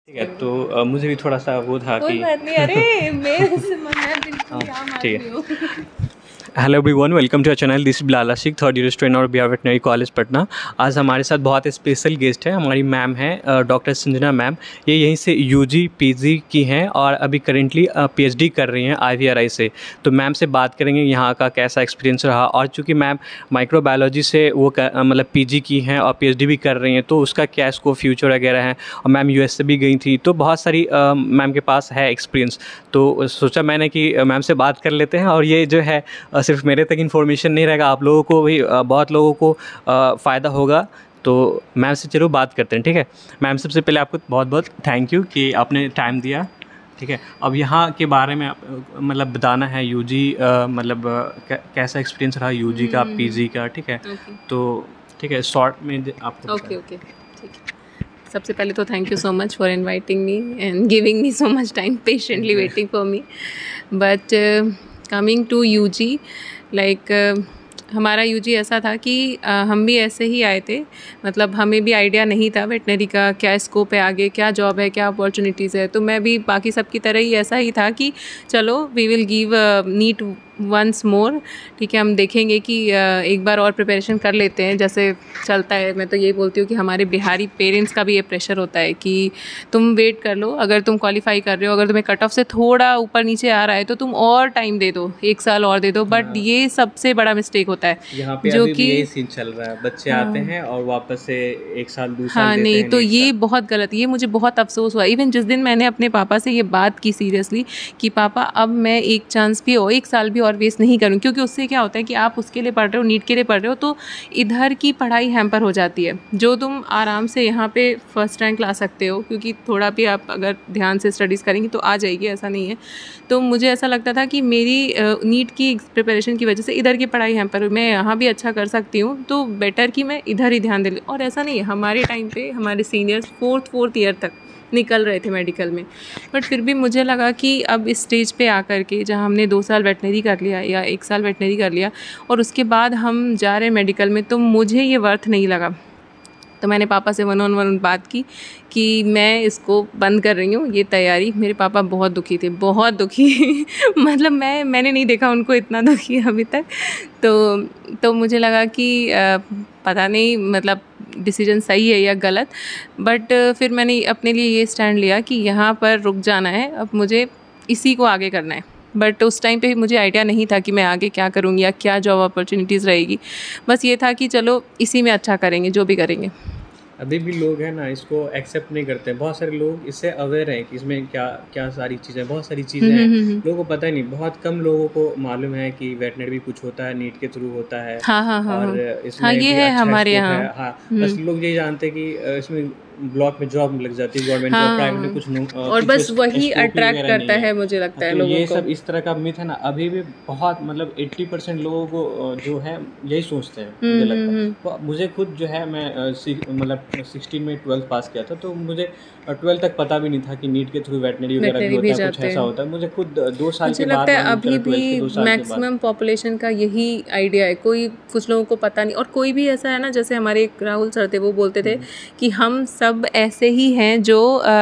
ठीक है। तो मुझे भी थोड़ा-सा वो था कोई कि बात नहीं। अरे मैं बिल्कुल हाँ, आम ठीक आदमी है। हूँ। Hello everyone, welcome to our channel. This is Bilal Ashiq, third year student और बिहार वेटनरी कॉलेज पटना। आज हमारे साथ बहुत स्पेशल गेस्ट है, हमारी मैम हैं डॉक्टर संजना मैम। ये यहीं से यूजी पीजी की हैं और अभी करेंटली पीएचडी कर रही हैं आईवीआरआई से। तो मैम से बात करेंगे यहाँ का कैसा एक्सपीरियंस रहा, और चूँकि मैम माइक्रोबायोलॉजी से वो मतलब पीजी की हैं और पीएचडी भी कर रही हैं, तो उसका क्या स्कोप फ्यूचर वगैरह है। और मैम यूएस से भी गई थी, तो बहुत सारी मैम के पास है एक्सपीरियंस। तो सोचा मैंने कि मैम से बात कर लेते हैं, और ये जो है सिर्फ मेरे तक इन्फॉर्मेशन नहीं रहेगा, आप लोगों को भी बहुत लोगों को फ़ायदा होगा। तो मैम से चलो बात करते हैं, ठीक है। मैम सबसे पहले आपको बहुत बहुत थैंक यू कि आपने टाइम दिया, ठीक है। अब यहाँ के बारे में मतलब बताना है यूजी, मतलब कैसा एक्सपीरियंस रहा यूजी का, पीजी का, ठीक है। तो ठीक है, शॉर्ट में आपको ओके ठीक है। सबसे पहले तो thank you so much for inviting me and giving me so much time patiently waiting for me. But coming to UG, like हमारा यूजी ऐसा था कि हम भी ऐसे ही आए थे। मतलब हमें भी आइडिया नहीं था वेटनरी का क्या स्कोप है, आगे क्या जॉब है, क्या अपॉर्चुनिटीज़ है। तो मैं भी बाकी सबकी तरह ही ऐसा ही था कि चलो we will give NEET once more, ठीक है। हम देखेंगे कि एक बार और प्रिपरेशन कर लेते हैं, जैसे चलता है। मैं तो यही बोलती हूँ कि हमारे बिहारी पेरेंट्स का भी ये प्रेशर होता है कि तुम वेट कर लो, अगर तुम क्वालिफाई कर रहे हो, अगर तुम्हें कट ऑफ से थोड़ा ऊपर नीचे आ रहा है तो तुम और टाइम दे दो, 1 साल और दे दो। बट ये सबसे बड़ा मिस्टेक होता है यहाँ पे जो अभी कि भी यही सीन चल रहा है, बच्चे आते हैं और वापस से 1 साल 2 साल हाँ देते नहीं, हैं, तो 1 ये साल। बहुत गलत, ये मुझे बहुत अफसोस हुआ। इवन जिस दिन मैंने अपने पापा से ये बात की सीरियसली कि पापा अब मैं एक चांस भी और 1 साल भी और वेस्ट नहीं करूँ, क्योंकि उससे क्या होता है कि आप उसके लिए पढ़ रहे हो, नीट के लिए पढ़ रहे हो, तो इधर की पढ़ाई हैम्पर हो जाती है। जो तुम आराम से यहाँ पे फर्स्ट रैंक ला सकते हो, क्योंकि थोड़ा भी आप अगर ध्यान से स्टडीज़ करेंगे तो आ जाएगी, ऐसा नहीं है। तो मुझे ऐसा लगता था कि मेरी नीट की प्रिपरेशन की वजह से इधर की पढ़ाई हैम्पर, मैं यहाँ भी अच्छा कर सकती हूँ, तो बेटर कि मैं इधर ही ध्यान दे लूँ। और ऐसा नहीं है, हमारे टाइम पे हमारे सीनियर्स फोर्थ ईयर तक निकल रहे थे मेडिकल में। बट फिर भी मुझे लगा कि अब इस स्टेज पे आकर के, जहाँ हमने 2 साल वेटनरी कर लिया या 1 साल वेटनरी कर लिया और उसके बाद हम जा रहे हैं मेडिकल में, तो मुझे ये वर्थ नहीं लगा। तो मैंने पापा से 1 on 1 बात की कि मैं इसको बंद कर रही हूँ ये तैयारी। मेरे पापा बहुत दुखी थे, बहुत दुखी मतलब मैंने नहीं देखा उनको इतना दुखी अभी तक। तो मुझे लगा कि पता नहीं मतलब डिसीजन सही है या गलत। बट फिर मैंने अपने लिए ये स्टैंड लिया कि यहाँ पर रुक जाना है, अब मुझे इसी को आगे करना है। बट उस टाइम पे मुझे आइडिया नहीं था कि मैं आगे क्या करूँगी या क्या जॉब अपॉर्चुनिटीज़ रहेगी। बस ये था कि चलो इसी में अच्छा करेंगे, जो भी करेंगे। अभी भी लोग हैं ना, इसको एक्सेप्ट नहीं करते हैं। बहुत सारे लोग इससे अवेयर हैं कि इसमें क्या क्या सारी चीज़ें, बहुत सारी चीज़ें हैं, लोगों को पता ही नहीं। बहुत कम लोगों को मालूम है कि वेटनरी भी कुछ होता है, नीट के थ्रू होता है। हाँ, और इसमें ये भी है अच्छा हमारे स्कोप यहाँ। है। हाँ, बस लोग ये जानते हैं कि इसमें ब्लॉक में जॉब लग जाती है, गवर्नमेंट जॉब, प्राइवेट में कुछ और बस वही अट्रैक्ट करता है, मुझे लगता है तो लोगों ये को। सब इस तरह का मिथ है ना, अभी भी बहुत मतलब 80% लोगों को जो है यही सोचते हैं, मुझे लगता है। तो मुझे खुद जो है, मैं मतलब 16 में 12th पास किया था, तो मुझे 12 तक पता भी नहीं था कि नीट के थ्रू वेटनरी वगैरह भी होता है, कुछ ऐसा होता है। मुझे खुद 2 साल मुझे के बाद लगता है मालूम अभी चला, 12th के भी 2 साल के बाद। मैक्सिमम पॉपुलेशन का यही आइडिया है, कुछ लोगों को पता नहीं। और कोई भी ऐसा है ना, जैसे हमारे एक राहुल सर थे, वो बोलते थे कि हम सब ऐसे ही हैं जो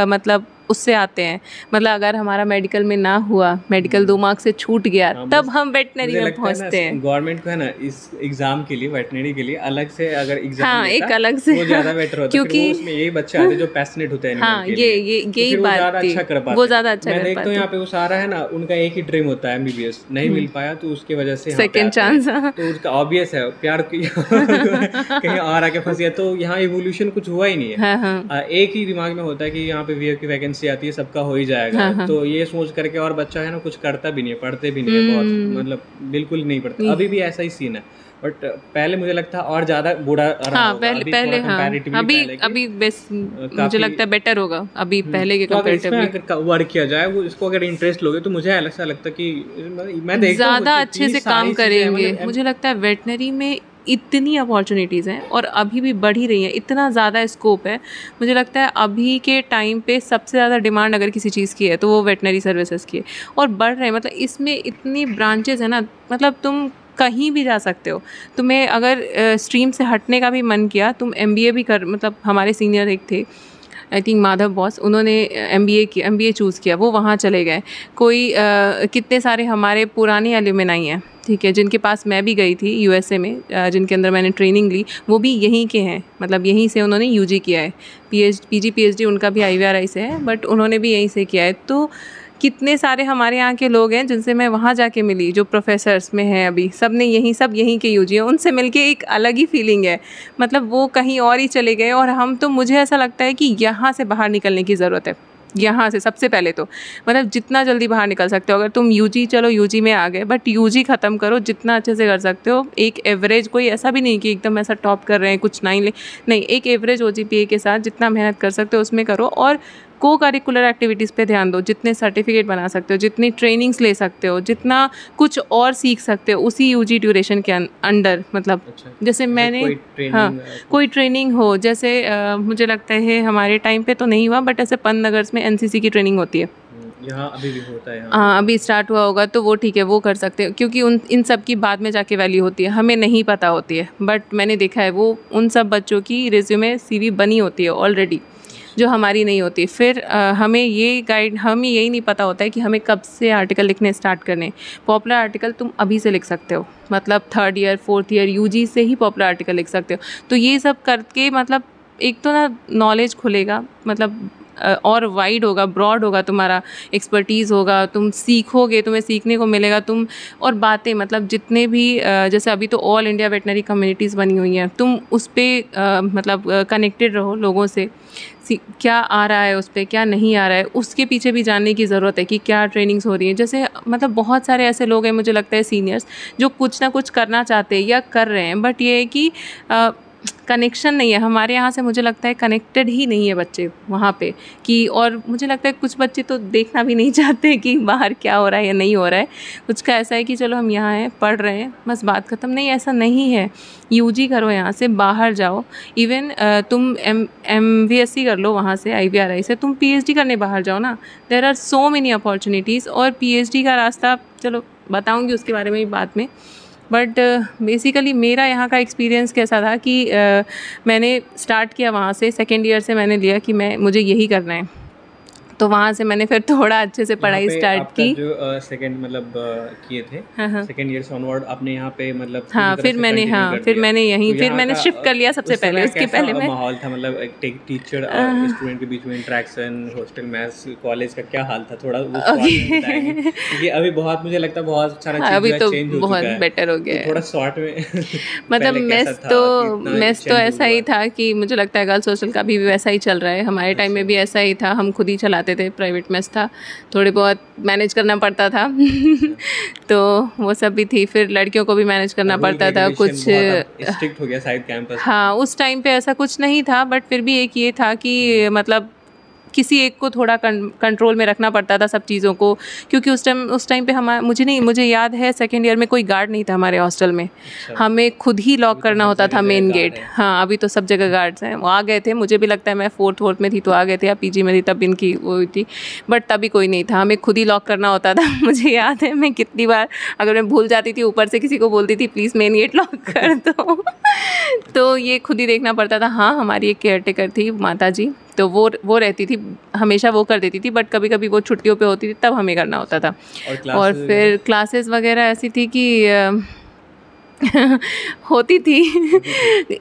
मतलब उससे आते हैं। मतलब अगर हमारा मेडिकल में ना हुआ, मेडिकल 2 मार्क्स से छूट गया, तब हम वेटनरी में पहुंचते हैं। गवर्नमेंट को है ना, इस एग्जाम के लिए, वेटनरी के लिए अलग से अगर एग्जाम हाँ, लेता, एक अलग से वो ज़्यादा बेटर होता, क्योंकि फिर वो उसमें यही बच्चे आते जो पैशनेट होते हैं एनिमल के लिए, यही तो बात ज़्यादा थी, अच्छा कर पाते। वो ज़्यादा अच्छा मैं कर देखता हूँ पाते। यहाँ पे वो सारा है ना, उनका एक ही ड्रीम होता है एमबीबीएस, नहीं मिल पाया तो उसकी वजह से यहाँ पे सेकंड आते चांस। हैं। तो उसका ऑब्वियस है प्यार की कहीं और आके फंस गया, तो यहाँ इवोल्यूशन कुछ हुआ ही नहीं है। एक ही दिमाग में होता है कि यहाँ पे वीएफ की वैकेंसी आती है, सबका हो ही जाएगा। तो ये सोच करके, और बच्चा है ना कुछ करता भी नहीं है, पढ़ते भी नहीं है, बहुत मतलब बिल्कुल नहीं पढ़ते। अभी भी ऐसा ही सीन है, बट पहले मुझे लगता है और ज़्यादा बुरा रहा होगा। पहले अभी बेस्ट मुझे लगता है बेटर होगा अभी पहले के कंपैरेटिवली। अगर वर्क किया जाए, वो इसको अगर इंटरेस्ट लोगे, तो मुझे ऐसा लगता है कि मैं देखता हूँ ज़्यादा अच्छे से काम करेंगे। मुझे लगता है वेटनरी में इतनी अपॉर्चुनिटीज़ हैं और अभी भी बढ़ ही रही हैं, इतना ज़्यादा स्कोप है। मुझे लगता है अभी के टाइम पे सबसे ज़्यादा डिमांड अगर किसी चीज़ की है तो वो वेटनरी सर्विसेज की है, और बढ़ रहे हैं। मतलब इसमें इतनी ब्रांचेज है ना, मतलब तुम कहीं भी जा सकते हो। तुम्हें अगर स्ट्रीम से हटने का भी मन किया, तुम MBA भी कर, मतलब हमारे सीनियर एक थे आई थिंक माधव बॉस, उन्होंने MBA चूज़ किया, वो वहाँ चले गए। कोई कितने सारे हमारे पुराने एल्यूमिनाई हैं, ठीक है, जिनके पास मैं भी गई थी USA में, जिनके अंदर मैंने ट्रेनिंग ली, वो भी यहीं के हैं, मतलब यहीं से उन्होंने UG किया है। PG PhD उनका भी IVRI से है, बट उन्होंने भी यहीं से किया है। तो कितने सारे हमारे यहाँ के लोग हैं जिनसे मैं वहाँ जाके मिली, जो प्रोफेसर्स में हैं अभी, सब यहीं के UG हैं। उनसे मिलके एक अलग ही फीलिंग है, मतलब वो कहीं और ही चले गए, और हम तो, मुझे ऐसा लगता है कि यहाँ से बाहर निकलने की ज़रूरत है, यहाँ से सबसे पहले तो, मतलब जितना जल्दी बाहर निकल सकते हो। अगर तुम चलो UG में आ गए, बट UG ख़त्म करो जितना अच्छे से कर सकते हो। एक एवरेज, कोई ऐसा भी नहीं कि एकदम ऐसा टॉप कर रहे हैं कुछ नहीं, एक एवरेज OGPA के साथ जितना मेहनत कर सकते हो उसमें करो, और को करिकुलर एक्टिविटीज़ पे ध्यान दो। जितने सर्टिफिकेट बना सकते हो, जितनी ट्रेनिंग्स ले सकते हो, जितना कुछ और सीख सकते हो उसी UG ड्यूरेशन के अंडर, मतलब जैसे मैंने, हाँ, कोई ट्रेनिंग हो, जैसे मुझे लगता है हमारे टाइम पे तो नहीं हुआ, बट ऐसे पंतनगर में NCC की ट्रेनिंग होती है, यहाँ अभी भी होता है। हाँ, अभी स्टार्ट हुआ होगा, तो वो ठीक है, वो कर सकते हो, क्योंकि इन सब की बाद में जाके वैल्यू होती है, हमें नहीं पता होती है, बट मैंने देखा है वो उन सब बच्चों की रिज्यूमे CV बनी होती है ऑलरेडी, जो हमारी नहीं होती। फिर हमें यही नहीं पता होता है कि हमें कब से आर्टिकल लिखने स्टार्ट करने। पॉपुलर आर्टिकल तुम अभी से लिख सकते हो, मतलब 3rd year 4th year UG से ही पॉपुलर आर्टिकल लिख सकते हो। तो ये सब करके, मतलब एक तो ना नॉलेज खुलेगा, मतलब और वाइड होगा, ब्रॉड होगा, तुम्हारा एक्सपर्टीज़ होगा, तुम सीखोगे, तुम्हें सीखने को मिलेगा। तुम और बातें, मतलब जितने भी जैसे अभी तो ऑल इंडिया वेटनरी कम्युनिटीज़ बनी हुई हैं, तुम उस पर मतलब कनेक्टेड रहो लोगों से, क्या आ रहा है उस पर, क्या नहीं आ रहा है, उसके पीछे भी जानने की ज़रूरत है कि क्या ट्रेनिंग्स हो रही हैं। जैसे मतलब बहुत सारे ऐसे लोग हैं, मुझे लगता है सीनियर्स, जो कुछ ना कुछ करना चाहते हैं या कर रहे हैं, बट ये है कि कनेक्शन नहीं है हमारे यहाँ से। मुझे लगता है कनेक्टेड ही नहीं है बच्चे वहाँ पे, कि और मुझे लगता है कुछ बच्चे तो देखना भी नहीं चाहते कि बाहर क्या हो रहा है या नहीं हो रहा है। कुछ का ऐसा है कि चलो हम यहाँ हैं, पढ़ रहे हैं, बस बात ख़त्म। नहीं, ऐसा नहीं है। UG करो, यहाँ से बाहर जाओ। इवन तुम MVSC कर लो वहाँ से, IVRI से, तुम PhD करने बाहर जाओ ना। There are so many opportunities. और PhD का रास्ता चलो बताऊँगी उसके बारे में भी बाद में, बट बेसिकली मेरा यहाँ का एक्सपीरियंस कैसा था कि मैंने स्टार्ट किया वहाँ से, 2nd ईयर से मैंने लिया कि मुझे यही करना है। तो वहाँ से मैंने फिर थोड़ा अच्छे से पढ़ाई स्टार्ट की। जो सेकंड मतलब किए थे, हाँ, 2nd ईयर से ऑनवर्ड आपने यहाँ पे मतलब, हाँ, फिर मैंने यहीं फिर मैंने शिफ्ट कर लिया सबसे पहले। उसके पहले मैं माहौल था, मतलब एक टीचर स्टूडेंट के बीच में इंटरेक्शन, हॉस्टल मेस, कॉलेज का क्या हाल था, थोड़ा वो बताएंगे? क्योंकि अभी बहुत, मुझे लगता है बहुत सारा चीज़ अभी तो चेंज हो बहुत चुका है, बेटर हो गया है। थोड़ा शॉर्ट में मतलब मेस तो ऐसा ही था कि मुझे लगता है गर्ल्स हॉस्टल का भी वैसा ही चल रहा है। हमारे टाइम में भी ऐसा ही था, हम खुद ही चलाते थे, प्राइवेट मेस था, थोड़े बहुत मैनेज करना पड़ता था तो वो सब भी थी। फिर लड़कियों को भी मैनेज करना पड़ता था, कुछ स्ट्रिक्ट हो गया शायद कैंपस। हाँ, उस टाइम पे ऐसा कुछ नहीं था, बट फिर भी एक ये था कि मतलब किसी एक को थोड़ा कंट्रोल में रखना पड़ता था सब चीज़ों को, क्योंकि उस टाइम पे मुझे याद है 2nd ईयर में कोई गार्ड नहीं था हमारे हॉस्टल में। हमें खुद ही लॉक करना होता था मेन गेट। हाँ, अभी तो सब जगह गार्ड्स हैं। वो आ गए थे, मुझे भी लगता है मैं 4th में थी तो आ गए थे, या PG में थी तब इनकी वो हुई थी, बट तभी कोई नहीं था, हमें खुद ही लॉक करना होता था। मुझे याद है मैं कितनी बार, अगर मैं भूल जाती थी, ऊपर से किसी को बोलती थी प्लीज़ मेन गेट लॉक कर दो तो ये खुद ही देखना पड़ता था। हाँ, हमारी एक केयरटेकर थी माता जी, तो वो रहती थी, हमेशा वो कर देती थी, बट कभी कभी वो छुट्टियों पे होती थी तब हमें करना होता था। और फिर क्लासेस वगैरह ऐसी थी कि होती थी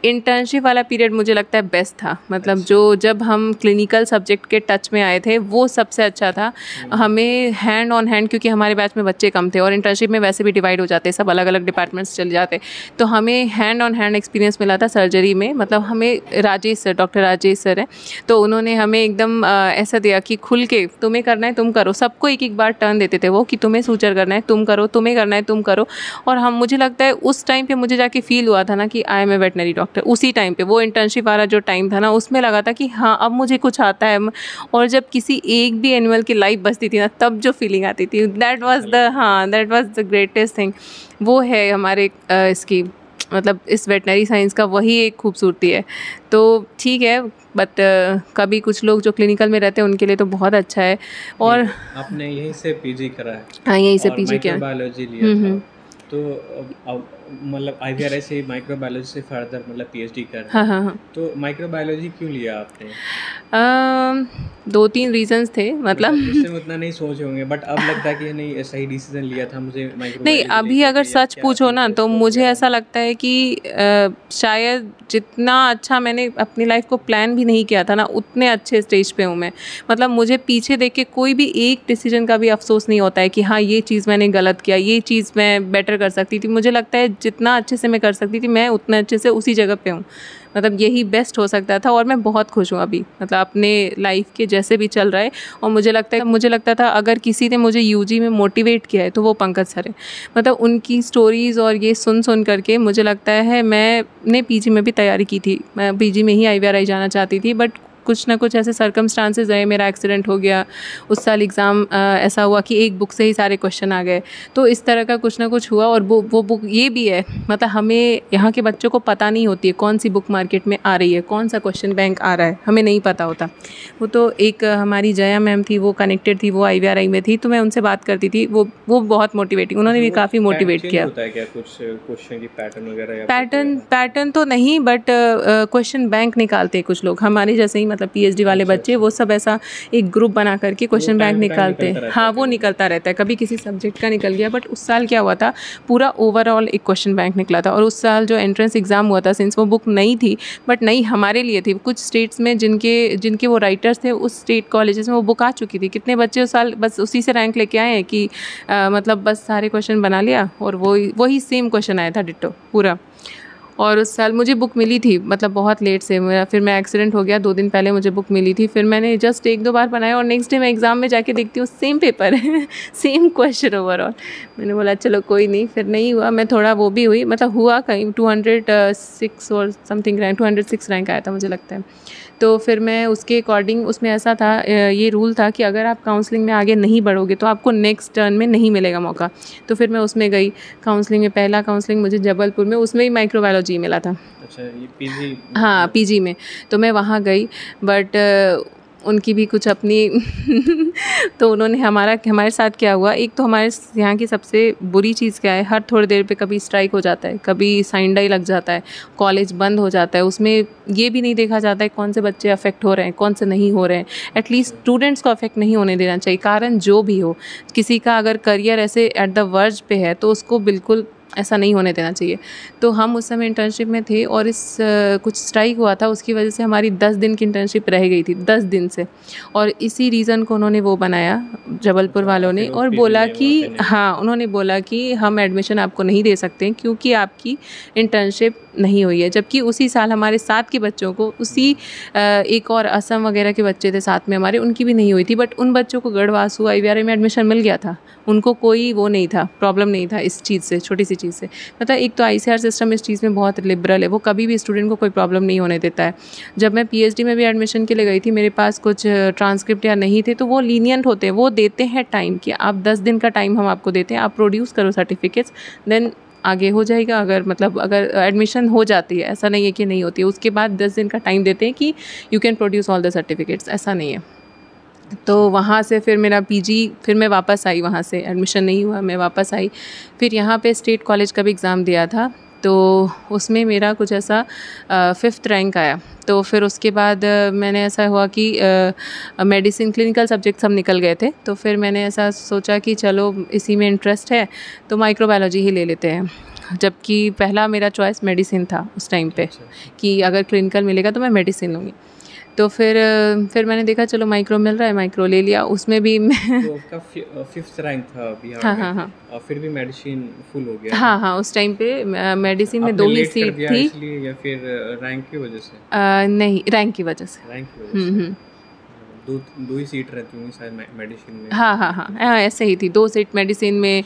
इंटर्नशिप वाला पीरियड मुझे लगता है बेस्ट था, मतलब जब हम क्लिनिकल सब्जेक्ट के टच में आए थे वो सबसे अच्छा था। हमें हैंड ऑन हैंड, क्योंकि हमारे बैच में बच्चे कम थे और इंटर्नशिप में वैसे भी डिवाइड हो जाते, सब अलग अलग डिपार्टमेंट्स चले जाते, तो हमें हैंड ऑन हैंड एक्सपीरियंस मिला था सर्जरी में। मतलब हमें डॉक्टर राजेश सर हैं, तो उन्होंने हमें एकदम ऐसा दिया कि खुल के तुम्हें करना है तुम करो। सबको एक बार टर्न देते थे वो, कि तुम्हें सूचर करना है तुम करो, तुम्हें करना है तुम करो। और मुझे लगता है उस टाइम पे मुझे जाके फील हुआ था ना कि I am a veterinary doctor. उसी टाइम पे वो इंटर्नशिप वाला जो टाइम था ना, उसमें लगा था कि हाँ अब मुझे कुछ आता है। और जब किसी एक भी एनिमल की लाइफ बचती थी ना, तब जो फीलिंग आती थी, that was the greatest thing. वो है हमारे इसकी, मतलब इस वेटनरी साइंस का वही एक खूबसूरती है। तो ठीक है, बट कभी कुछ लोग जो क्लिनिकल में रहते हैं उनके लिए तो बहुत अच्छा है। और आपने यहीं से PG करा है? हाँ, यहीं से PG किया, बायोलॉजी लिया था, तो अब मतलब IVRI से माइक्रोबायोलॉजी से फर्दर मतलब PhD कर रहे हाँ हैं, हाँ हाँ। तो माइक्रोबायोलॉजी क्यों लिया आपने? 2-3 रीजंस थे मतलब उस समय उतना नहीं सोचे होंगे, बट अब लगता है कि नहीं सही डिसीजन लिया था मुझे नहीं, माइक्रोबायोलॉजी अभी लेकर अगर के, या सच क्या पूछो ना फ्यूचर तो स्कोप मुझे वगैरह? ऐसा लगता है कि शायद जितना अच्छा मैंने अपनी लाइफ को प्लान भी नहीं किया था ना, उतने अच्छे स्टेज पे हूँ मैं। मतलब मुझे पीछे देख के कोई भी एक डिसीजन का भी अफसोस नहीं होता है कि हाँ ये चीज़ मैंने गलत किया, ये चीज़ मैं बेटर कर सकती थी। मुझे लगता है जितना अच्छे से मैं कर सकती थी, मैं उतना अच्छे से उसी जगह पे हूँ। मतलब यही बेस्ट हो सकता था और मैं बहुत खुश हूँ अभी, मतलब अपने लाइफ के जैसे भी चल रहा है। और मुझे लगता था अगर किसी ने मुझे यूजी में मोटिवेट किया है तो वो पंकज सर है। मतलब उनकी स्टोरीज़ और ये सुन करके मुझे लगता है, मैंने पीजी में भी तैयारी की थी, मैं पीजी में ही IVRI जाना चाहती थी, बट कुछ ना कुछ ऐसे सर्कमस्टांसेस रहे, मेरा एक्सीडेंट हो गया। उस साल एग्ज़ाम ऐसा हुआ कि एक बुक से ही सारे क्वेश्चन आ गए, तो इस तरह का कुछ ना कुछ हुआ। और वो बुक ये भी है, मतलब हमें यहाँ के बच्चों को पता नहीं होती है कौन सी बुक मार्केट में आ रही है, कौन सा क्वेश्चन बैंक आ रहा है, हमें नहीं पता होता। वो तो एक हमारी जया मैम थी, वो कनेक्टेड थी, वो IVRI में थी, तो मैं उनसे बात करती थी। वो बहुत मोटिवेटिंग, उन्होंने भी काफ़ी मोटिवेट किया। होता है क्या कुछ क्वेश्चन की पैटर्न वगैरह, या पैटर्न तो नहीं, बट क्वेश्चन बैंक निकालते हैं कुछ लोग हमारे जैसे ही, मतलब PhD वाले बच्चे, वो सब ऐसा एक ग्रुप बना करके क्वेश्चन बैंक निकालते हैं। हाँ, वो निकलता रहता है, कभी किसी सब्जेक्ट का निकल गया। बट उस साल क्या हुआ था, पूरा ओवरऑल एक क्वेश्चन बैंक निकला था। और उस साल जो एंट्रेंस एग्ज़ाम हुआ था, सिंस वो बुक नई थी, बट नई हमारे लिए थी, कुछ स्टेट्स में जिनके वो राइटर्स थे, उस स्टेट कॉलेजेस में वो बुक आ चुकी थी। कितने बच्चे उस साल बस उसी से रैंक लेके आए हैं कि मतलब बस सारे क्वेश्चन बना लिया और वही सेम क्वेश्चन आया था डिट्टो पूरा। और उस साल मुझे बुक मिली थी, मतलब बहुत लेट से मेरा, फिर मैं एक्सीडेंट हो गया 2 दिन पहले मुझे बुक मिली थी। फिर मैंने जस्ट 1-2 बार बनाया और नेक्स्ट डे मैं एग्ज़ाम में जाके देखती हूँ सेम पेपर है सेम क्वेश्चन ओवरऑल। मैंने बोला चलो कोई नहीं, फिर नहीं हुआ। मैं थोड़ा वो भी हुई, मतलब हुआ कहीं 206 और समथिंग रैंक, 206 रैंक आया था मुझे लगता है। तो फिर मैं उसके अकॉर्डिंग, उसमें ऐसा था, ये रूल था कि अगर आप काउंसलिंग में आगे नहीं बढ़ोगे तो आपको नेक्स्ट टर्न में नहीं मिलेगा मौका। तो फिर मैं उसमें गई काउंसलिंग में। पहला काउंसलिंग मुझे जबलपुर में, उसमें ही माइक्रोबायोलॉजी मिला था। अच्छा, ये PG? हाँ, PG में। तो मैं वहाँ गई, बट उनकी भी कुछ अपनी तो उन्होंने हमारे साथ क्या हुआ, एक तो हमारे यहाँ की सबसे बुरी चीज़ क्या है, हर थोड़ी देर पे कभी स्ट्राइक हो जाता है, कभी साइन डाई लग जाता है, कॉलेज बंद हो जाता है। उसमें ये भी नहीं देखा जाता है कौन से बच्चे अफेक्ट हो रहे हैं, कौन से नहीं हो रहे हैं। एटलीस्ट स्टूडेंट्स को अफेक्ट नहीं होने देना चाहिए, कारण जो भी हो। किसी का अगर करियर ऐसे एट द वर्ज पे है तो उसको बिल्कुल ऐसा नहीं होने देना चाहिए। तो हम उस समय इंटर्नशिप में थे और कुछ स्ट्राइक हुआ था, उसकी वजह से हमारी 10 दिन की इंटर्नशिप रह गई थी, 10 दिन से। और इसी रीज़न को उन्होंने वो बनाया जबलपुर वालों ने, और बोला कि हाँ, उन्होंने बोला कि हम एडमिशन आपको नहीं दे सकते क्योंकि आपकी इंटर्नशिप नहीं हुई है। जबकि उसी साल हमारे साथ के बच्चों को, उसी एक और असम वगैरह के बच्चे थे साथ में हमारे, उनकी भी नहीं हुई थी। बट उन बच्चों को गढ़वासु IVRI में एडमिशन मिल गया था, उनको कोई वो नहीं था, प्रॉब्लम नहीं था इस चीज़ से, छोटी सी चीज़ से। मतलब एक तो ICAR सिस्टम इस चीज़ में बहुत लिबरल है, वो कभी भी स्टूडेंट को कोई प्रॉब्लम नहीं होने देता है। जब मैं PhD में भी एडमिशन के लिए गई थी, मेरे पास कुछ ट्रांसक्रिप्ट या नहीं थे, तो वो लीनियंट होते हैं, वो देते हैं टाइम कि आप 10 दिन का टाइम हम आपको देते हैं, आप प्रोड्यूस करो सर्टिफिकेट्स, देन आगे हो जाएगा। अगर एडमिशन हो जाती है, ऐसा नहीं है कि नहीं होती है, उसके बाद 10 दिन का टाइम देते हैं कि you can produce all the certificates, ऐसा नहीं है। तो वहाँ से फिर मेरा PG, फिर मैं वापस आई, वहाँ से एडमिशन नहीं हुआ, मैं वापस आई। फिर यहाँ पे स्टेट कॉलेज का भी एग्ज़ाम दिया था, तो उसमें मेरा कुछ ऐसा 5th रैंक आया। तो फिर उसके बाद मैंने ऐसा हुआ कि मेडिसिन क्लिनिकल सब्जेक्ट सब निकल गए थे, तो फिर मैंने ऐसा सोचा कि चलो इसी में इंटरेस्ट है तो माइक्रोबायोलॉजी ही ले लेते हैं। जबकि पहला मेरा चॉइस मेडिसिन था उस टाइम पे, कि अगर क्लिनिकल मिलेगा तो मैं मेडिसिन लूँगी। तो फिर मैंने देखा चलो माइक्रो मिल रहा है, माइक्रो ले लिया। उसमें भी मैं तो आपका 5th रैंक था बिहार हाँ में, हाँ हाँ, और फिर भी मेडिसिन फुल हो गया? हाँ हाँ, उस टाइम पे मेडिसिन में 2 ही सीट थी। इसलिए, या फिर रैंक की वजह से? नहीं, रैंक की वजह से। रैंक की वजह से। दो ही सीट रहती होंगी शायद मेडिसिन में? हाँ हाँ हाँ हाँ, ऐसे ही थी, 2 सीट मेडिसिन में,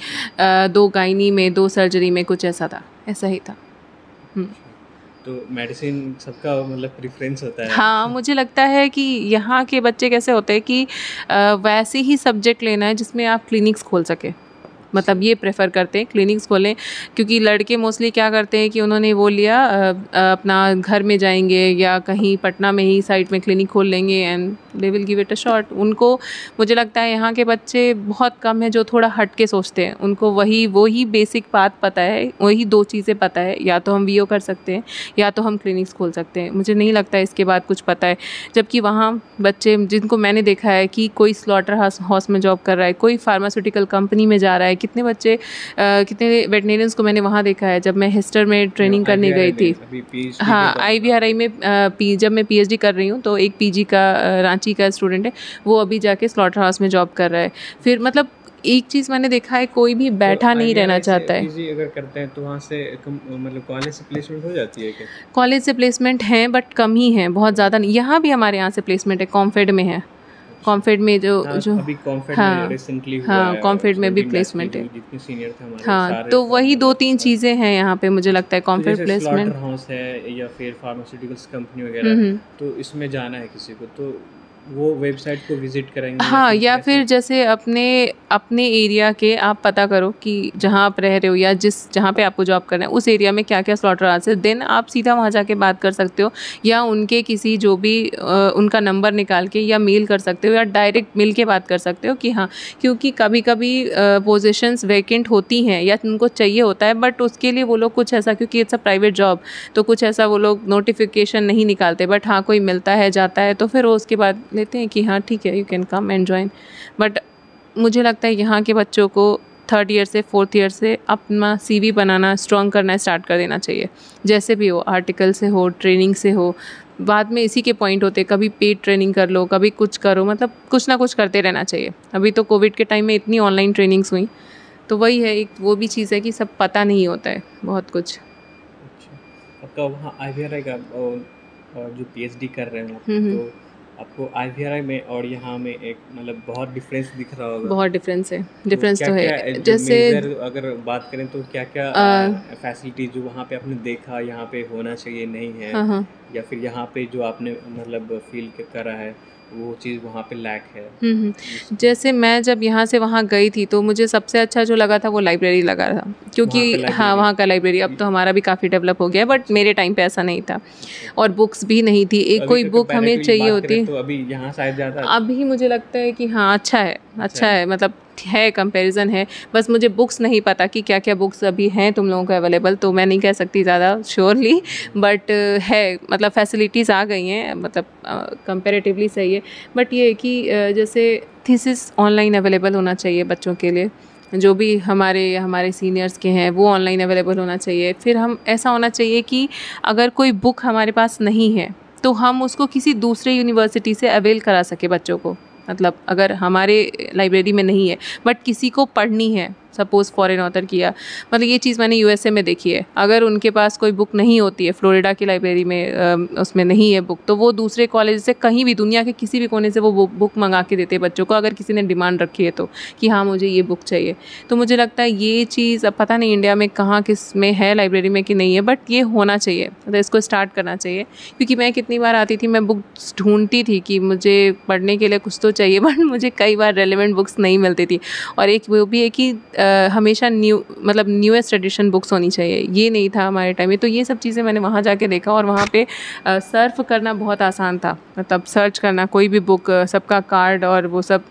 2 गायनी में, 2 सर्जरी में, कुछ ऐसा था, ऐसा ही था। तो मेडिसिन सबका मतलब प्रेफरेंस होता है? हाँ, मुझे लगता है कि यहाँ के बच्चे कैसे होते हैं कि वैसे ही सब्जेक्ट लेना है जिसमें आप क्लिनिक्स खोल सके। मतलब ये प्रेफर करते हैं क्लिनिक्स खोलें, क्योंकि लड़के मोस्टली क्या करते हैं कि उन्होंने वो लिया अपना घर में जाएंगे या कहीं पटना में ही साइड में क्लिनिक खोल लेंगे and they will give it a shot. उनको मुझे लगता है यहाँ के बच्चे बहुत कम है जो थोड़ा हट के सोचते हैं, उनको वही बेसिक बात पता है, वही 2 चीज़ें पता है, या तो हम वीओ कर सकते हैं या तो हम क्लिनिक्स खोल सकते हैं। मुझे नहीं लगता है इसके बाद कुछ पता है। जबकि वहाँ बच्चे जिनको मैंने देखा है कि कोई स्लॉटर हाउस में जॉब कर रहा है, कोई फार्मास्यूटिकल कंपनी में जा रहा है, कितने बच्चे कितने वेटनेरियंस को मैंने वहाँ देखा है जब मैं हिस्टर में ट्रेनिंग करने गई थी। हाँ, IVRI में जब मैं PhD कर रही हूँ तो एक PG का रांची का स्टूडेंट है, वो अभी जाके स्लॉटर हाउस में जॉब कर रहा है। फिर मतलब एक चीज़ मैंने देखा है, कोई भी बैठा नहीं रहना चाहता है। PG अगर करते हैं तो वहाँ से मतलब कॉलेज से प्लेसमेंट हो जाती है क्या? कॉलेज से प्लेसमेंट हैं बट कम ही हैं, बहुत ज़्यादा नहीं। यहाँ भी हमारे यहाँ से प्लेसमेंट है, कॉम्फेड में है। कॉम्फेड में जो अभी कॉम्फेड में रिसेंटली हुआ हाँ, है, कॉम्फेड में भी प्लेसमेंट है। जितने सीनियर थे हमारे हाँ, सारे तो वही 2-3 चीज़ें हैं यहाँ पे मुझे लगता है, कॉम्फेड प्लेसमेंट। स्लॉटर हाउस है या फिर फार्मास्यूटिकल्स कंपनी वगैरह, तो इसमें जाना है किसी को तो वो वेबसाइट को विजिट करेंगे। हाँ, या फिर जैसे अपने एरिया के आप पता करो कि जहाँ आप रह रहे हो या जहाँ पे आपको जॉब करना है उस एरिया में क्या क्या स्लॉटर हाउस है, देन आप सीधा वहाँ जाके बात कर सकते हो, या उनके किसी जो भी उनका नंबर निकाल के या मेल कर सकते हो या डायरेक्ट मिल के बात कर सकते हो कि हाँ, क्योंकि कभी कभी पोजीशंस वैकेंट होती हैं या उनको चाहिए होता है, बट उसके लिए वो लोग कुछ ऐसा, क्योंकि इट्स अ प्राइवेट जॉब, तो कुछ ऐसा वो लोग नोटिफिकेशन नहीं निकालते, बट हाँ कोई मिलता है जाता है तो फिर वो उसके बाद लेते हैं कि हाँ ठीक है, you can come and join. But मुझे लगता है यहाँ के बच्चों को 3rd ईयर से 4th ईयर से अपना CV बनाना स्ट्रॉन्ग करना स्टार्ट कर देना चाहिए, जैसे भी हो, आर्टिकल से हो, ट्रेनिंग से हो। बाद में इसी के पॉइंट होते, कभी पेड ट्रेनिंग कर लो, कभी कुछ करो, मतलब कुछ ना कुछ करते रहना चाहिए। अभी तो कोविड के टाइम में इतनी ऑनलाइन ट्रेनिंग्स हुई, तो वही है, एक वो भी चीज़ है कि सब पता नहीं होता है बहुत कुछ। अच्छा, आपका वहाँ IVRI का जो PhD कर रहे हैं तो आपको IVRI में और यहाँ में एक मतलब बहुत डिफरेंस दिख रहा होगा। बहुत डिफरेंस है, डिफरेंस तो है। जैसे अगर बात करें तो क्या क्या फैसिलिटी जो वहाँ पे आपने देखा यहाँ पे होना चाहिए नहीं है, या फिर यहाँ पे जो आपने मतलब फील करा है वो चीज़ वहाँ पे लैक है? जैसे मैं जब यहाँ से वहाँ गई थी तो मुझे सबसे अच्छा जो लगा था वो लाइब्रेरी लगा था, क्योंकि हाँ वहाँ का लाइब्रेरी, अब तो हमारा भी काफ़ी डेवलप हो गया है, बट मेरे टाइम पे ऐसा नहीं था और बुक्स भी नहीं थी। एक कोई बुक हमें चाहिए होती तो अभी यहाँ शायद ज़्यादा, अभी मुझे लगता है कि हाँ अच्छा है, मतलब है, कंपैरिजन है। बस मुझे बुक्स नहीं पता कि क्या क्या बुक्स अभी हैं तुम लोगों को अवेलेबल, तो मैं नहीं कह सकती ज़्यादा श्योरली, बट है, मतलब फैसिलिटीज़ आ गई हैं, मतलब कंपैरेटिवली सही है। बट ये है कि जैसे थीसिस ऑनलाइन अवेलेबल होना चाहिए बच्चों के लिए, जो भी हमारे सीनियर्स के हैं वो ऑनलाइन अवेलेबल होना चाहिए। फिर हम ऐसा होना चाहिए कि अगर कोई बुक हमारे पास नहीं है तो हम उसको किसी दूसरे यूनिवर्सिटी से अवेल करा सके बच्चों को। मतलब अगर हमारे लाइब्रेरी में नहीं है बट किसी को पढ़नी है, सपोज़ फॉरेन ऑथर किया, मतलब ये चीज़ मैंने USA में देखी है, अगर उनके पास कोई बुक नहीं होती है, फ्लोरिडा की लाइब्रेरी में उसमें नहीं है बुक, तो वो दूसरे कॉलेज से कहीं भी दुनिया के किसी भी कोने से वो बुक मंगा के देते हैं बच्चों को, अगर किसी ने डिमांड रखी है तो, कि हाँ मुझे ये बुक चाहिए। तो मुझे लगता है ये चीज़, अब पता नहीं इंडिया में कहाँ किस में है लाइब्रेरी में कि नहीं है, बट ये होना चाहिए, मतलब इसको स्टार्ट करना चाहिए। क्योंकि मैं कितनी बार आती थी, मैं बुक्स ढूंढती थी कि मुझे पढ़ने के लिए कुछ तो चाहिए, बट मुझे कई बार रेलिवेंट बुक्स नहीं मिलती थी। और एक वो भी है कि हमेशा न्यूएस्ट एडिशन बुक्स होनी चाहिए, ये नहीं था हमारे टाइम में। तो ये सब चीज़ें मैंने वहाँ जाके देखा और वहाँ पे सर्फ करना बहुत आसान था, मतलब सर्च करना कोई भी बुक, सबका कार्ड और वो सब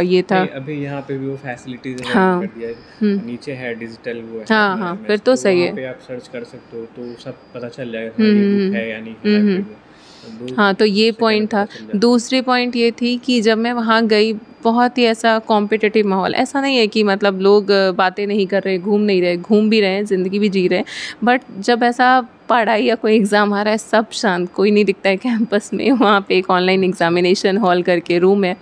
ये था। अभी यहाँ पे भी वो फैसिलिटीज हाँ, कर दिया है, नीचे है डिजिटल वो है, हाँ, फिर तो सही है, पे आप सर्च कर सकते हो तो सब पता चल जाएगा ये बुक है या नहीं है। हाँ, तो ये पॉइंट था। दूसरी पॉइंट ये थी कि जब मैं वहाँ गई, बहुत ही ऐसा कॉम्पिटिटिव माहौल, ऐसा नहीं है कि मतलब लोग बातें नहीं कर रहे, घूम नहीं रहे, घूम भी रहे हैं, ज़िंदगी भी जी रहे हैं, बट जब ऐसा पढ़ाई या कोई एग्ज़ाम आ रहा है, सब शांत, कोई नहीं दिखता है कैंपस में। वहाँ पे एक ऑनलाइन एग्जामिनेशन हॉल करके रूम है,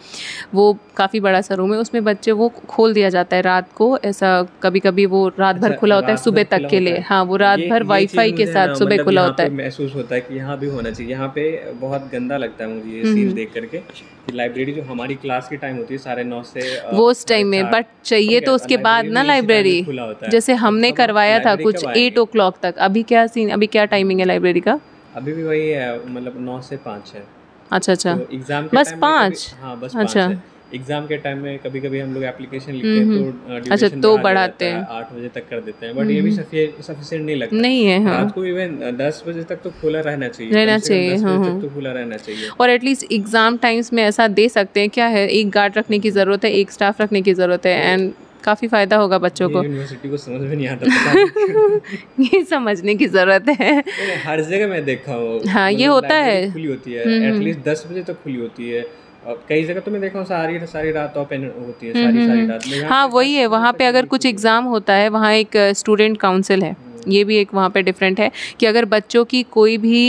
वो काफ़ी बड़ा सा रूम है, उसमें बच्चे वो खोल दिया जाता है रात को, ऐसा कभी कभी वो रात भर खुला होता है सुबह तक के लिए। हाँ, वो रात भर वाईफाई के साथ सुबह खुला होता है। महसूस होता है कि यहाँ भी होना चाहिए। यहाँ पे बहुत गंदा लगता है मुझे ये सीन देख करके कि लाइब्रेरी जो हमारी क्लास की टाइम होती है 9:30 से वो उस टाइम में, बट चाहिए तो उसके बाद ना लाइब्रेरी, जैसे हमने करवाया था कुछ 8 o'clock तक। अभी क्या सीन, अभी क्या टाइमिंग है लाइब्रेरी का? अभी भी वही है, मतलब 9 से 5 है। अच्छा, तो एग्जाम के बस टाइम 5? हाँ बस अच्छा, 5 है। एग्ज़ाम के टाइम में कभी कभी हम लोग एप्लीकेशन लिखते हैं तो अच्छा, ड्यूरेशन तो बढ़ा दिया बढ़ाते जाता है, हैं। 8 बजे तक कर देते हैं, बट ये भी सफिशिएंट नहीं लगता। नहीं है, हाँ। रात को इवन 10 बजे तक तो खुला रहना चाहिए, रहना कम से कम चाहिए, 10 हाँ, बजे हाँ। तक तो खुला रहना चाहिए। और एटलीस्ट एग्ज़ाम टाइम्स में ऐसा दे सकते हैं, क्या है, एक गार्ड रखने की ज़रूरत है, एक स्टाफ रखने की ज़रूरत है, एंड काफ़ी फ़ायदा होगा बच्चों ये को। यूनिवर्सिटी को समझ में नहीं आता, पता नहीं क्यों। ये समझने की ज़रूरत है। नहीं, हर जगह मैं देखा हूँ, हाँ, ये मतलब होता लाइब्रेरी है। खुली होती है, एटलीस्ट 10 बजे तक खुली होती है। और कई जगह तो मैं देखा हूँ सारी सारी रात ओपन होती है, सारी रात। लेकिन यहाँ हाँ, पे वही 10 है, बजे वहाँ तक पे अगर नहीं कुछ खुली है। एग्ज़ाम होता है, वहाँ एक स्टूडेंट काउंसिल है। ये भी एक वहाँ पे डिफरेंट है कि अगर बच्चों की कोई भी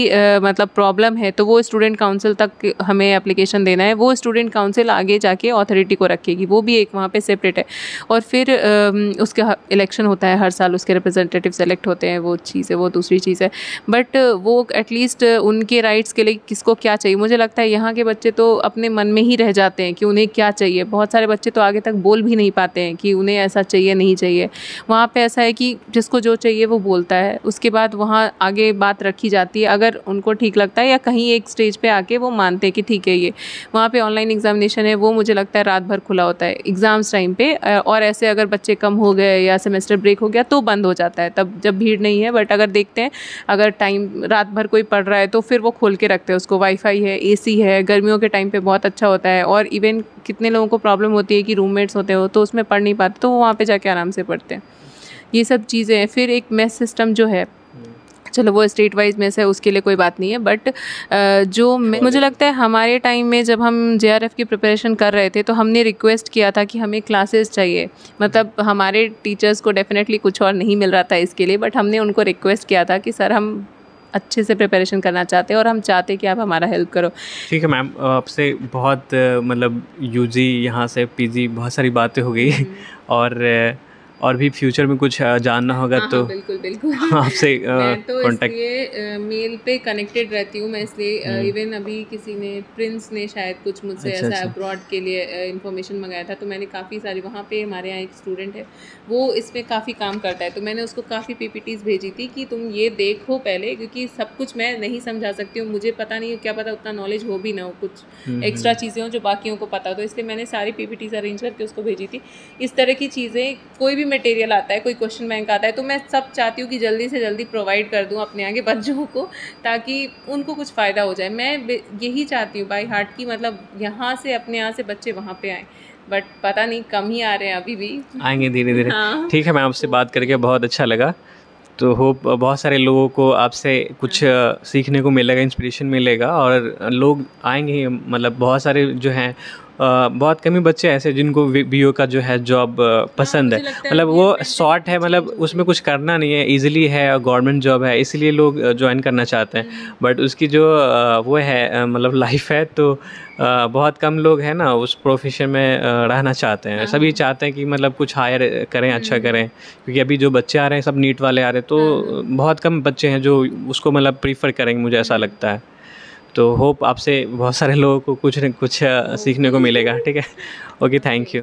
मतलब प्रॉब्लम है तो वो स्टूडेंट काउंसिल तक हमें एप्लीकेशन देना है, वो स्टूडेंट काउंसिल आगे जाके अथॉरिटी को रखेगी, वो भी एक वहाँ पे सेपरेट है। और फिर उसके इलेक्शन होता है हर साल, उसके रिप्रेजेंटेटिव सेलेक्ट होते हैं, वो चीज़ है, वो दूसरी चीज़ है। बट वो एटलीस्ट उनके राइट्स के लिए किसको क्या चाहिए, मुझे लगता है यहाँ के बच्चे तो अपने मन में ही रह जाते हैं कि उन्हें क्या चाहिए। बहुत सारे बच्चे तो आगे तक बोल भी नहीं पाते हैं कि उन्हें ऐसा चाहिए नहीं चाहिए। वहाँ पे ऐसा है कि जिसको जो चाहिए वो बोलता है, उसके बाद वहाँ आगे बात रखी जाती है, अगर उनको ठीक लगता है या कहीं एक स्टेज पे आके वो मानते हैं कि ठीक है ये। वहाँ पे ऑनलाइन एग्जामिनेशन है, वो मुझे लगता है रात भर खुला होता है एग्ज़ाम्स टाइम पे, और ऐसे अगर बच्चे कम हो गए या सेमेस्टर ब्रेक हो गया तो बंद हो जाता है, तब जब भीड़ नहीं है। बट अगर देखते हैं अगर टाइम रात भर कोई पढ़ रहा है तो फिर वो खोल के रखते हैं उसको, वाईफाई है, एसी है, गर्मियों के टाइम पे बहुत अच्छा होता है। और इवन कितने लोगों को प्रॉब्लम होती है कि रूममेट्स होते हो तो उसमें पढ़ नहीं पाते, तो वो वहाँ पे जाके आराम से पढ़ते हैं। ये सब चीज़ें हैं। फिर एक मेस सिस्टम जो है, चलो वो स्टेट वाइज मेस है, उसके लिए कोई बात नहीं है, बट मुझे लगता है हमारे टाइम में जब हम जेआरएफ की प्रिपरेशन कर रहे थे तो हमने रिक्वेस्ट किया था कि हमें क्लासेस चाहिए। मतलब हमारे टीचर्स को डेफिनेटली कुछ और नहीं मिल रहा था इसके लिए, बट हमने उनको रिक्वेस्ट किया था कि सर हम अच्छे से प्रिपरेशन करना चाहते हैं और हम चाहते हैं कि आप हमारा हेल्प करो। ठीक है मैम, आपसे बहुत मतलब यूजी यहाँ से पीजी बहुत सारी बातें हो गई और भी फ्यूचर में कुछ जानना होगा हाँ, तो हाँ, बिल्कुल बिल्कुल। आपसे मैं तो कांटेक्ट। इसलिए मेल पे कनेक्टेड रहती हूँ मैं, इसलिए इवन अभी किसी ने, प्रिंस ने शायद कुछ मुझसे अच्छा, ऐसा अच्छा। अब्रॉड के लिए इन्फॉर्मेशन मंगाया था, तो मैंने काफ़ी सारी, वहाँ पे हमारे यहाँ एक स्टूडेंट है वो इसमें काफ़ी काम करता है, तो मैंने उसको काफ़ी पीपीटीज भेजी थी कि तुम ये देखो पहले, क्योंकि सब कुछ मैं नहीं समझा सकती हूँ, मुझे पता नहीं, क्या पता उतना नॉलेज हो भी ना हो, कुछ एक्स्ट्रा चीज़ें हो जो बाकियों को पता हो, तो इसलिए मैंने सारी पीपीटीज अरेंज करके उसको भेजी थी। इस तरह की चीज़ें, कोई भी मटेरियल आता है, कोई क्वेश्चन बैंक आता है, तो मैं सब चाहती हूँ कि जल्दी से जल्दी प्रोवाइड कर दूँ अपने आगे बच्चों को, ताकि उनको कुछ फ़ायदा हो जाए। मैं यही चाहती हूँ बाई हार्ट की, मतलब यहाँ से, अपने यहाँ से बच्चे वहाँ पे आएँ, बट पता नहीं कम ही आ रहे हैं, अभी भी आएंगे धीरे धीरे। हाँ। ठीक है मैम, आपसे बात करके बहुत अच्छा लगा। तो होप बहुत सारे लोगों को आपसे कुछ सीखने को मिलेगा, इंस्पिरेशन मिलेगा, और लोग आएंगे। मतलब बहुत सारे जो हैं, बहुत कम ही बच्चे ऐसे जिनको बीओ का जो है जॉब पसंद है, मुझे लगता है मतलब कि वो mentality शॉर्ट है, मतलब change उसमें कुछ करना नहीं है, इजीली है, गवर्नमेंट जॉब है, इसलिए लोग ज्वाइन करना चाहते हैं। बट उसकी जो वो है मतलब लाइफ है, तो बहुत कम लोग हैं ना उस प्रोफेशन में रहना चाहते हैं। सभी चाहते हैं कि मतलब कुछ हायर करें, अच्छा करें, क्योंकि अभी जो बच्चे आ रहे हैं सब नीट वाले आ रहे हैं, तो बहुत कम बच्चे हैं जो उसको मतलब प्रीफर करेंगे, मुझे ऐसा लगता है। तो होप आपसे बहुत सारे लोगों को कुछ न कुछ सीखने को मिलेगा। ठीक है, ओके, थैंक यू।